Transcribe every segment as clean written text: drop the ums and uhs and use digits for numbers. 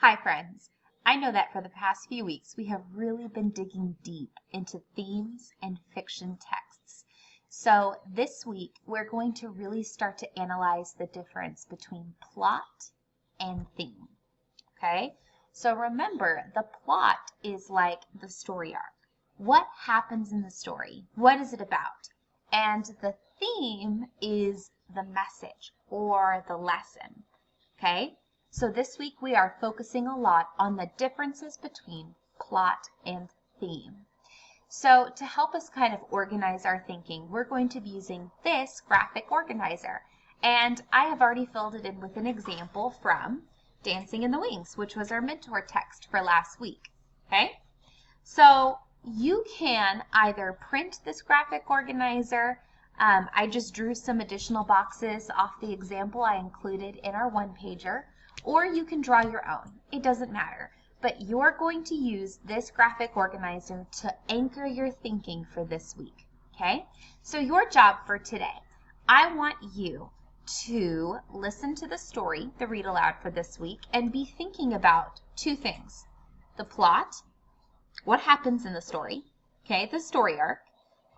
Hi, friends. I know that for the past few weeks we have really been digging deep into themes and fiction texts. So this week we're going to really start to analyze the difference between plot and theme. Okay? So remember, the plot is like the story arc. What happens in the story? What is it about? And the theme is the message or the lesson. Okay? So this week we are focusing a lot on the differences between plot and theme. So to help us kind of organize our thinking, we're going to be using this graphic organizer. And I have already filled it in with an example from Dancing in the Wings, which was our mentor text for last week. Okay? So you can either print this graphic organizer. I just drew some additional boxes off the example I included in our one-pager, or you can draw your own. It doesn't matter, but you're going to use this graphic organizer to anchor your thinking for this week, okay? So your job for today, I want you to listen to the story, the read aloud for this week, and be thinking about two things: the plot, what happens in the story, okay, the story arc,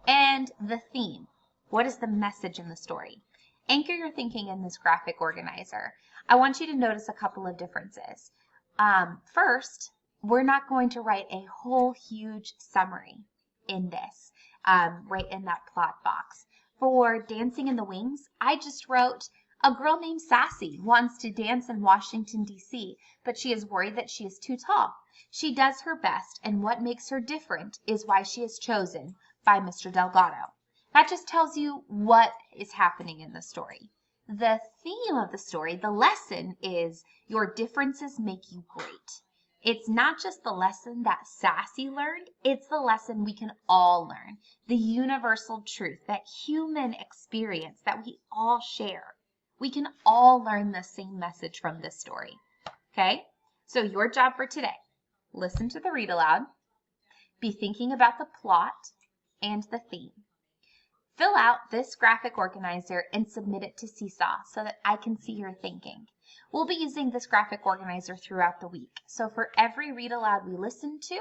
and the theme. What is the message in the story? Anchor your thinking in this graphic organizer. I want you to notice a couple of differences. First, we're not going to write a whole huge summary in this, right in that plot box. For Dancing in the Wings, I just wrote, a girl named Sassy wants to dance in Washington, D.C., but she is worried that she is too tall. She does her best, and what makes her different is why she is chosen by Mr. Delgado. That just tells you what is happening in the story. The theme of the story, the lesson, is your differences make you great. It's not just the lesson that Sassy learned, it's the lesson we can all learn. The universal truth, that human experience that we all share. We can all learn the same message from this story. Okay? So your job for today, listen to the read aloud, be thinking about the plot and the theme. Fill out this graphic organizer and submit it to Seesaw so that I can see your thinking. We'll be using this graphic organizer throughout the week. So for every read aloud we listen to,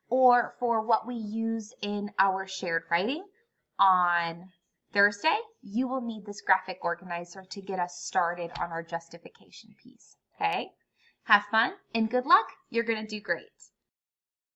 or for what we use in our shared writing on Thursday, you will need this graphic organizer to get us started on our justification piece. Okay? Have fun and good luck. You're going to do great.